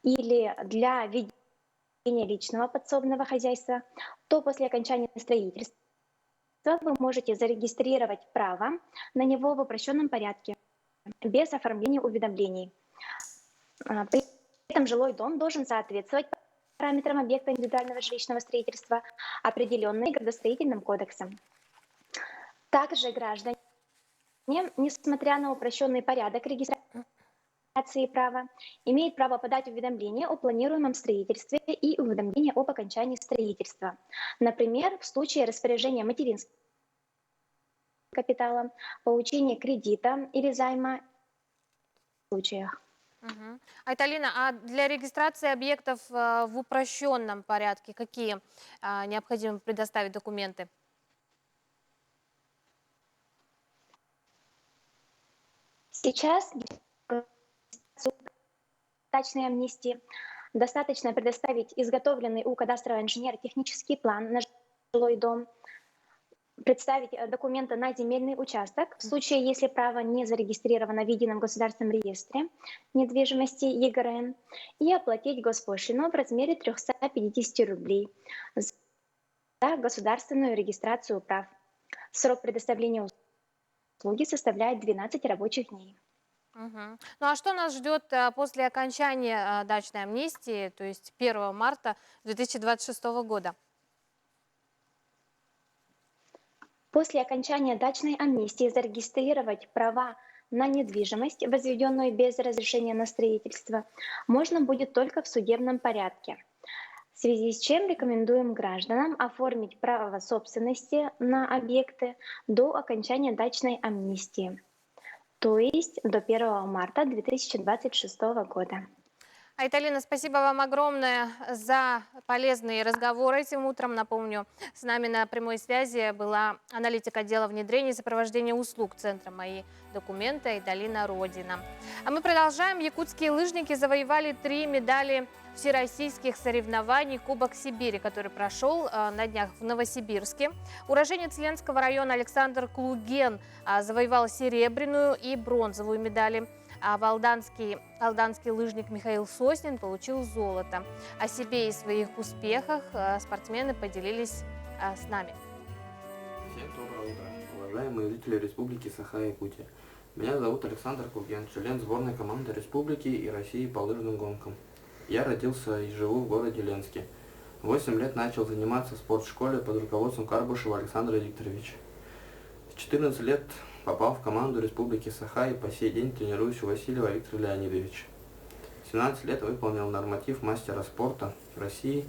или для ведения личного подсобного хозяйства, то после окончания строительства вы можете зарегистрировать право на него в упрощенном порядке, без оформления уведомлений. При этом жилой дом должен соответствовать параметрам объекта индивидуального жилищного строительства, определенные градостроительным кодексом. Также граждане, несмотря на упрощенный порядок регистрации права, имеют право подать уведомление о планируемом строительстве и уведомление об окончании строительства. Например, в случае распоряжения материнским капиталом, получения кредита или займа в случаях. Айталина, а для регистрации объектов в упрощенном порядке какие необходимо предоставить документы? Сейчас дачной амнистии достаточно предоставить изготовленный у кадастрового инженера технический план на жилой дом, представить документы на земельный участок в случае, если право не зарегистрировано в едином государственном реестре недвижимости ЕГРН, и оплатить госпошлину в размере 350 рублей за государственную регистрацию прав. Срок предоставления услуги составляет 12 рабочих дней. Ну а что нас ждет после окончания дачной амнистии, то есть 1 марта 2026 года? После окончания дачной амнистии зарегистрировать права на недвижимость, возведенную без разрешения на строительство, можно будет только в судебном порядке. В связи с чем рекомендуем гражданам оформить право собственности на объекты до окончания дачной амнистии, то есть до 1 марта 2026 года. Айталина, спасибо вам огромное за полезные разговоры этим утром. Напомню, с нами на прямой связи была аналитик отдела внедрения и сопровождения услуг Центра «Мои документы» Айталина Родина. А мы продолжаем. Якутские лыжники завоевали 3 медали всероссийских соревнований Кубок Сибири, который прошел на днях в Новосибирске. Уроженец Ленского района Александр Клуген завоевал серебряную и бронзовую медали. А алданский лыжник Михаил Соснин получил золото. О себе и своих успехах спортсмены поделились с нами. Всем доброе утро, уважаемые жители Республики Саха-Якутия. Меня зовут Александр Клуген, член сборной команды Республики и России по лыжным гонкам. Я родился и живу в городе Ленске. 8 лет начал заниматься в спортшколе под руководством Карбушева Александра Викторовича. В 14 лет попал в команду Республики Саха и по сей день тренируюсь у Васильева Виктора Леонидовича. В 17 лет выполнил норматив мастера спорта России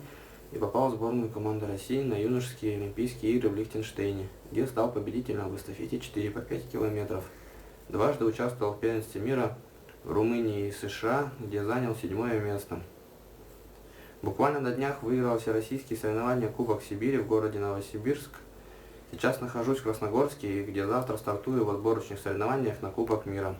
и попал в сборную команды России на юношеские Олимпийские игры в Лихтенштейне, где стал победителем в эстафете 4 по 5 километров. Дважды участвовал в первенстве мира в Румынии и США, где занял 7-е место. Буквально на днях выиграл всероссийские соревнования Кубок Сибири в городе Новосибирск. Сейчас нахожусь в Красногорске, где завтра стартую в отборочных соревнованиях на Кубок мира.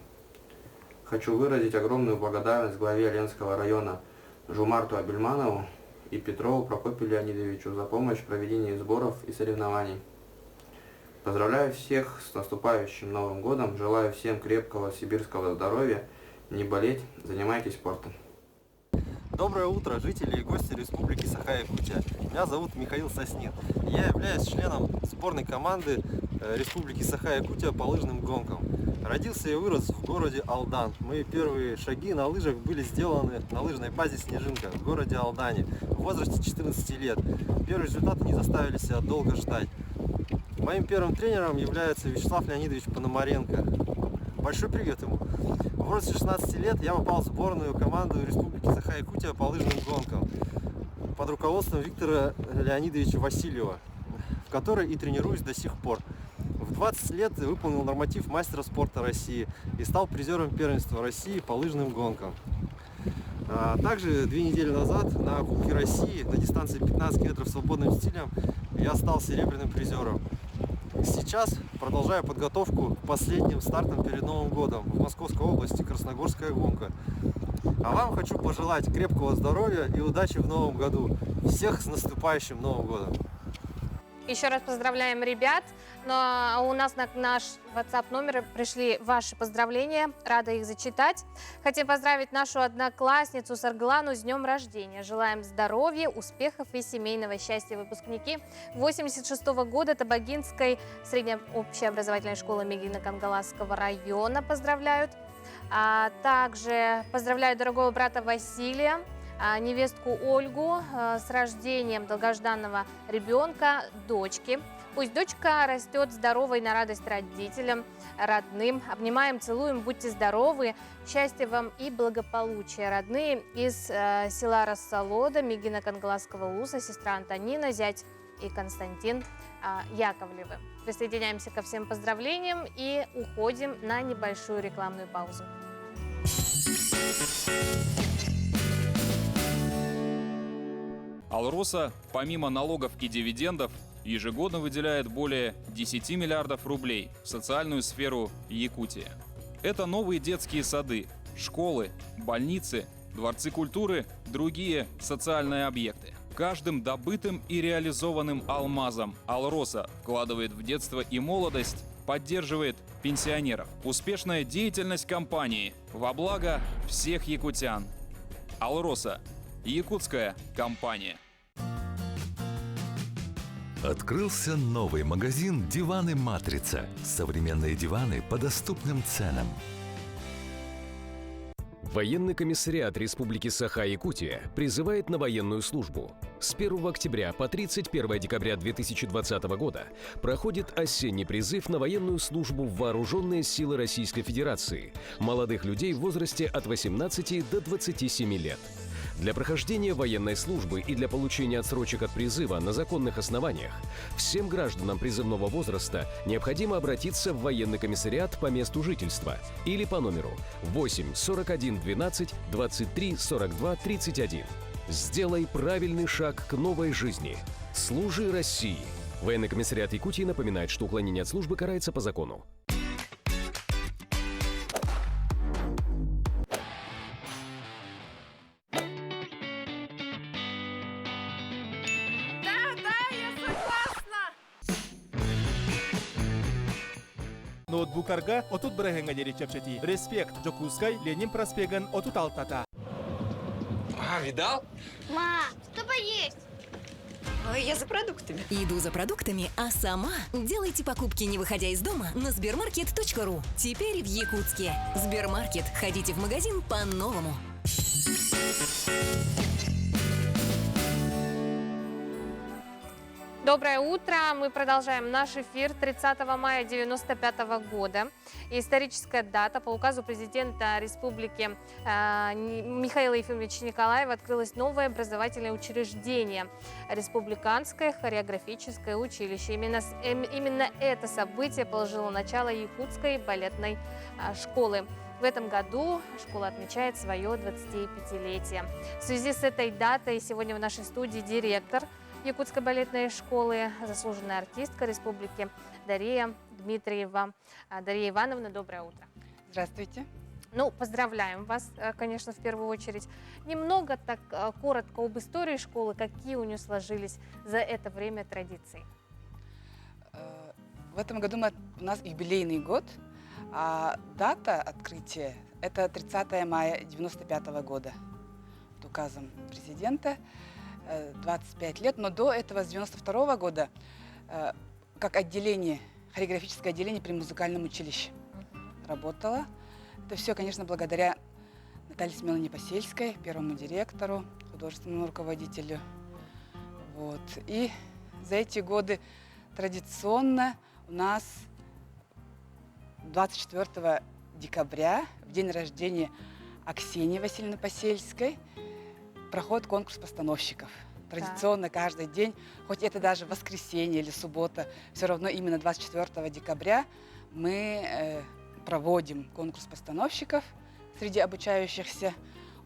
Хочу выразить огромную благодарность главе Ленского района Жумарту Абельманову и Петрову Прокопию Леонидовичу за помощь в проведении сборов и соревнований. Поздравляю всех с наступающим Новым годом, желаю всем крепкого сибирского здоровья, не болеть, занимайтесь спортом. Доброе утро, жители и гости Республики Саха-Якутия. Меня зовут Михаил Соснин. Я являюсь членом сборной команды Республики Саха-Якутия по лыжным гонкам. Родился и вырос в городе Алдан. Мои первые шаги на лыжах были сделаны на лыжной базе «Снежинка» в городе Алдане в возрасте 14 лет. Первые результаты не заставили себя долго ждать. Моим первым тренером является Вячеслав Леонидович Пономаренко. Большой привет ему! В возрасте 16 лет я попал в сборную команду Республики Саха-Якутия по лыжным гонкам под руководством Виктора Леонидовича Васильева, в которой и тренируюсь до сих пор. В 20 лет выполнил норматив мастера спорта России и стал призером первенства России по лыжным гонкам. Также 2 недели назад на Кубке России на дистанции 15 км свободным стилем я стал серебряным призером. Сейчас продолжаю подготовку к последним стартам перед Новым годом в Московской области, Красногорская гонка. А вам хочу пожелать крепкого здоровья и удачи в Новом году. Всех с наступающим Новым годом! Еще раз поздравляем ребят. Но у нас на наш WhatsApp номер пришли ваши поздравления. Рада их зачитать. Хотим поздравить нашу одноклассницу Сарглану с днем рождения. Желаем здоровья, успехов и семейного счастья. Выпускники 86-го года Табагинской средней общеобразовательной школы Мегино-Кангаласского района поздравляют. А также поздравляю дорогого брата Василия, невестку Ольгу с рождением долгожданного ребенка, дочки. Пусть дочка растет здоровой на радость родителям, родным. Обнимаем, целуем, будьте здоровы. Счастья вам и благополучия. Родные из села Рассолода, Мегино-Кангаласского улуса, сестра Антонина, зять и Константин Яковлевы. Присоединяемся ко всем поздравлениям и уходим на небольшую рекламную паузу. Алроса, помимо налогов и дивидендов, ежегодно выделяет более 10 миллиардов рублей в социальную сферу Якутии. Это новые детские сады, школы, больницы, дворцы культуры, другие социальные объекты. Каждым добытым и реализованным алмазом Алроса вкладывает в детство и молодость, поддерживает пенсионеров. Успешная деятельность компании во благо всех якутян. Алроса – якутская компания. Открылся новый магазин «Диваны Матрица». Современные диваны по доступным ценам. Военный комиссариат Республики Саха-Якутия призывает на военную службу. С 1 октября по 31 декабря 2020 года проходит осенний призыв на военную службу в Вооруженные силы Российской Федерации молодых людей в возрасте от 18 до 27 лет. Для прохождения военной службы и для получения отсрочек от призыва на законных основаниях всем гражданам призывного возраста необходимо обратиться в военный комиссариат по месту жительства или по номеру 8 41 12 23 42 31. Сделай правильный шаг к новой жизни. Служи России. Военный комиссариат Якутии напоминает, что уклонение от службы карается по закону. Ноутбукарга отут брехенга дери чепчети. Респект Джокускай, Ленин проспеган отут алтата. Видал? Ма, что поесть? Я за продуктами. Иду за продуктами, а сама делайте покупки, не выходя из дома, на sbermarket.ru. Теперь в Якутске. Сбермаркет. Ходите в магазин по-новому. Доброе утро! Мы продолжаем наш эфир 30 мая 1995 года. Историческая дата. По указу президента Республики Михаила Ефимовича Николаева открылось новое образовательное учреждение – Республиканское хореографическое училище. Именно это событие положило начало Якутской балетной школы. В этом году школа отмечает свое 25-летие. В связи с этой датой сегодня в нашей студии директор Якутской балетной школы, заслуженная артистка республики Дарья Дмитриева. Дарья Ивановна, доброе утро. Здравствуйте. Ну, поздравляем вас, конечно, в первую очередь. Немного так коротко об истории школы, какие у нее сложились за это время традиции. В этом году у нас юбилейный год, а дата открытия – это 30 мая 1995 года. Под указом президента 25 лет, но до этого, с 1992 года, как отделение, хореографическое отделение при музыкальном училище работала. Это все, конечно, благодаря Наталье Семеновне Посельской, первому директору, художественному руководителю. Вот. И за эти годы традиционно у нас 24 декабря, в день рождения Аксении Васильевны Посельской, проходит конкурс постановщиков. Традиционно каждый день, хоть это даже воскресенье или суббота, все равно именно 24 декабря мы проводим конкурс постановщиков среди обучающихся.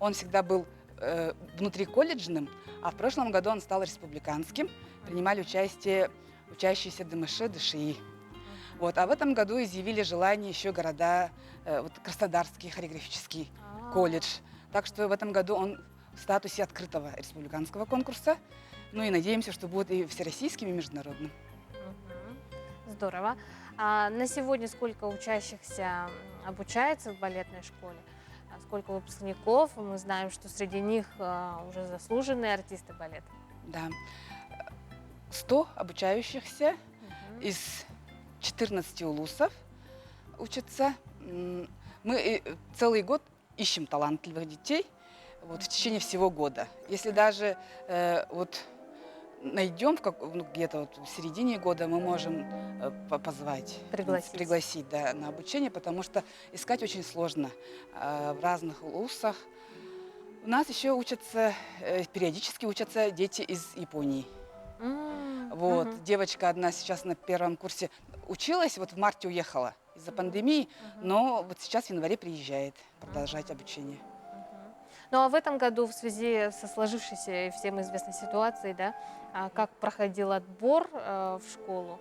Он всегда был внутриколледжным, а в прошлом году он стал республиканским. Принимали участие учащиеся ДМШ, ДШИ. Вот. А в этом году изъявили желание еще города, Краснодарский хореографический колледж. Так что в этом году он в статусе открытого республиканского конкурса. Ну и надеемся, что будет и всероссийским, и международным. Здорово. А на сегодня сколько учащихся обучается в балетной школе? Сколько выпускников? Мы знаем, что среди них уже заслуженные артисты балета. Да. 100 обучающихся из 14 улусов учатся. Мы целый год ищем талантливых детей в течение всего года. Если даже найдем где-то в середине года, мы можем позвать, пригласить на обучение, потому что искать очень сложно в разных улусах. У нас еще периодически учатся дети из Японии. Девочка одна сейчас на первом курсе училась, в марте уехала из-за пандемии, но сейчас в январе приезжает продолжать обучение. Ну а в этом году в связи со сложившейся и всем известной ситуацией, да, как проходил отбор в школу?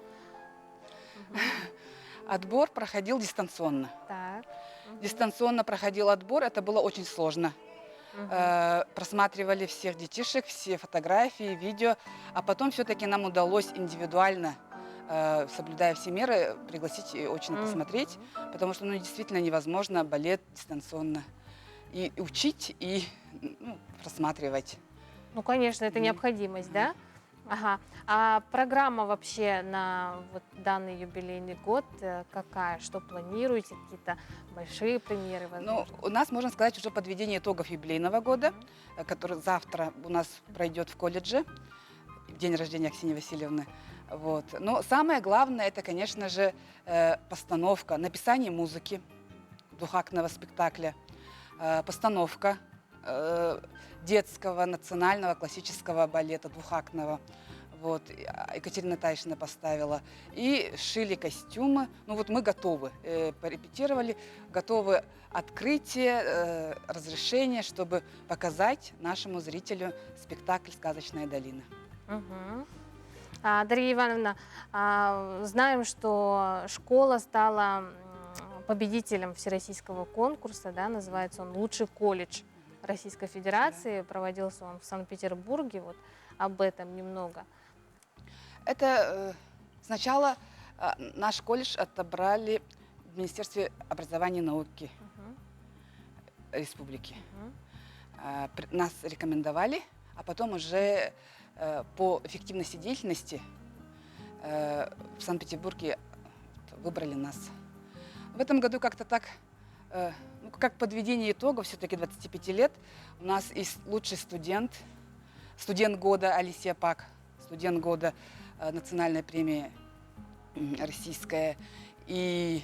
Отбор проходил дистанционно. Так. Дистанционно проходил отбор, это было очень сложно. Просматривали всех детишек, все фотографии, видео, а потом все-таки нам удалось индивидуально, соблюдая все меры, пригласить и очно посмотреть, потому что действительно невозможно балет дистанционно и учить, и просматривать. Ну, конечно, это необходимость, да? Ага. А программа вообще на данный юбилейный год какая? Что планируете? Какие-то большие премьеры? У нас, можно сказать, уже подведение итогов юбилейного года, который завтра у нас пройдет в колледже, в день рождения Аксиньи Васильевны. Но самое главное, это, конечно же, постановка, написание музыки двухактного спектакля, постановка детского национального классического балета двухактного. Екатерина Тайшина поставила. И шили костюмы. Мы готовы, порепетировали, готовы открытие, разрешение, чтобы показать нашему зрителю спектакль «Сказочная долина». Дарья Ивановна, знаем, что школа стала победителем всероссийского конкурса, да, называется он «Лучший колледж Российской Федерации». Проводился он в Санкт-Петербурге. Об этом немного. Это сначала наш колледж отобрали в Министерстве образования и науки республики. Нас рекомендовали, а потом уже по эффективности деятельности в Санкт-Петербурге выбрали нас. В этом году как-то так, как подведение итогов, все-таки 25 лет, у нас есть лучший студент года Алисия Пак, студент года национальная премия российская, и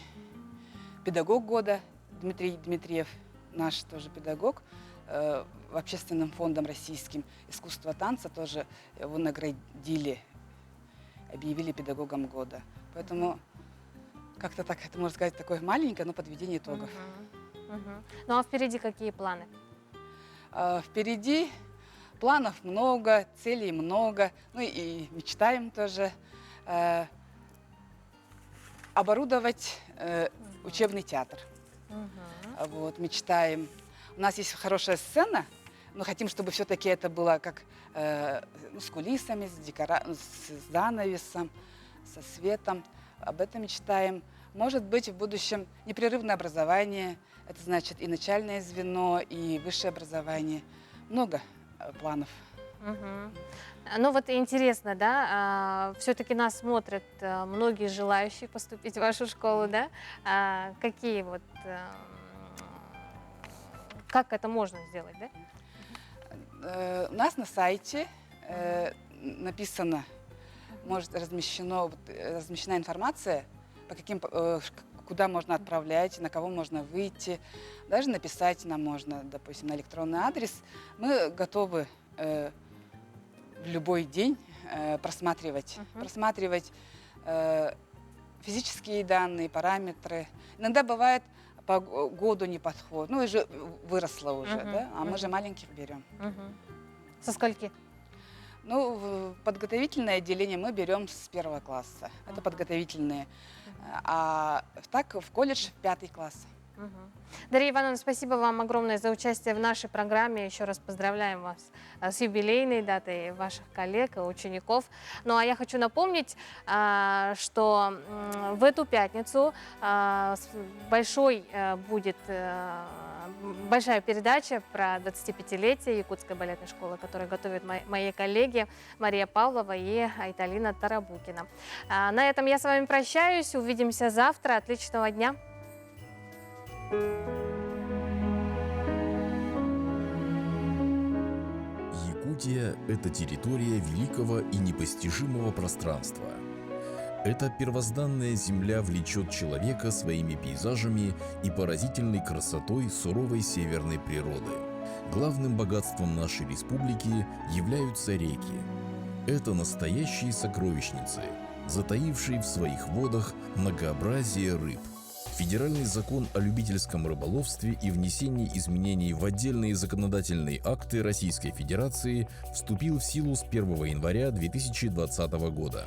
педагог года Дмитрий Дмитриев, наш тоже педагог, общественным фондом российским искусство танца тоже его наградили, объявили педагогом года. Поэтому как-то так, это можно сказать, такое маленькое, но подведение итогов. Ну а впереди какие планы? Впереди планов много, целей много, и мечтаем тоже оборудовать учебный театр. Мечтаем. У нас есть хорошая сцена, но хотим, чтобы все-таки это было как с кулисами, с занавесом, со светом. Об этом мечтаем. Может быть, в будущем непрерывное образование, это значит и начальное звено, и высшее образование. Много планов. Интересно, да, все-таки нас смотрят многие желающие поступить в вашу школу, да? Какие как это можно сделать, да? У нас на сайте написано, размещена информация, куда можно отправлять, на кого можно выйти. Даже написать нам можно, допустим, на электронный адрес. Мы готовы в любой день просматривать физические данные, параметры. Иногда бывает по году не подходит. Ну, уже выросла уже, да? А мы же маленьких берем. Со скольки? Ну, в подготовительное отделение мы берем с 1 класса. Это подготовительные. А так в колледж 5 класс. Дарья Ивановна, спасибо вам огромное за участие в нашей программе. Еще раз поздравляем вас с юбилейной датой ваших коллег и учеников. Ну а я хочу напомнить, что в эту пятницу будет большая передача про 25-летие Якутской балетной школы, которую готовят мои коллеги Мария Павлова и Айталина Тарабукина. На этом я с вами прощаюсь. Увидимся завтра. Отличного дня. Якутия – это территория великого и непостижимого пространства. Эта первозданная земля влечет человека своими пейзажами и поразительной красотой суровой северной природы. Главным богатством нашей республики являются реки. Это настоящие сокровищницы, затаившие в своих водах многообразие рыб. Федеральный закон о любительском рыболовстве и внесении изменений в отдельные законодательные акты Российской Федерации вступил в силу с 1 января 2020 года.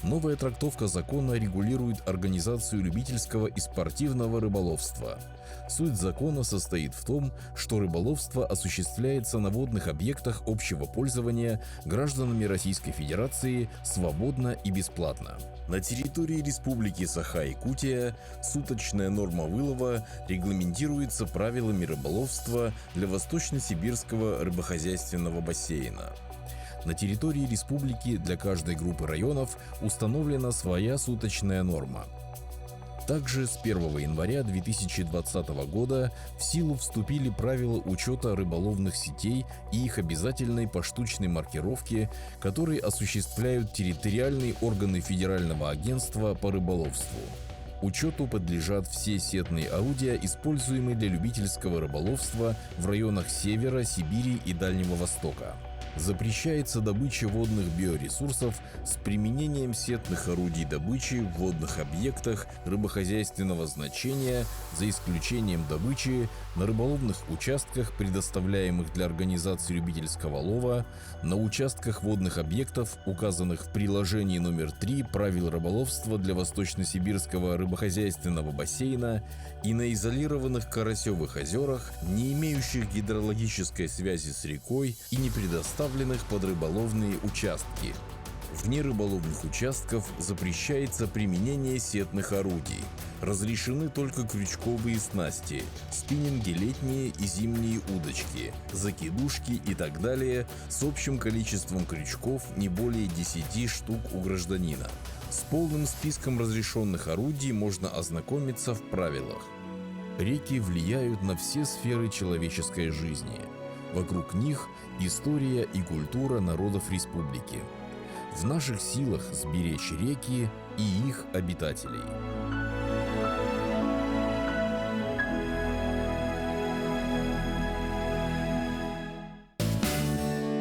Новая трактовка закона регулирует организацию любительского и спортивного рыболовства. Суть закона состоит в том, что рыболовство осуществляется на водных объектах общего пользования гражданами Российской Федерации свободно и бесплатно. На территории Республики Саха-Якутия суточная норма вылова регламентируется правилами рыболовства для Восточно-Сибирского рыбохозяйственного бассейна. На территории республики для каждой группы районов установлена своя суточная норма. Также с 1 января 2020 года в силу вступили правила учета рыболовных сетей и их обязательной поштучной маркировки, которые осуществляют территориальные органы Федерального агентства по рыболовству. Учету подлежат все сетные орудия, используемые для любительского рыболовства в районах Севера, Сибири и Дальнего Востока. Запрещается добыча водных биоресурсов с применением сетных орудий добычи в водных объектах рыбохозяйственного значения, за исключением добычи на рыболовных участках, предоставляемых для организации любительского лова, на участках водных объектов, указанных в приложении номер 3 правил рыболовства для Восточно-Сибирского рыбохозяйственного бассейна и на изолированных Карасевых озерах, не имеющих гидрологической связи с рекой и не предоставленных под рыболовные участки. Вне рыболовных участков запрещается применение сетных орудий. Разрешены только крючковые снасти, спиннинги летние и зимние удочки, закидушки и так далее с общим количеством крючков не более 10 штук у гражданина. С полным списком разрешенных орудий можно ознакомиться в правилах. Реки влияют на все сферы человеческой жизни. Вокруг них история и культура народов республики. В наших силах сберечь реки и их обитателей.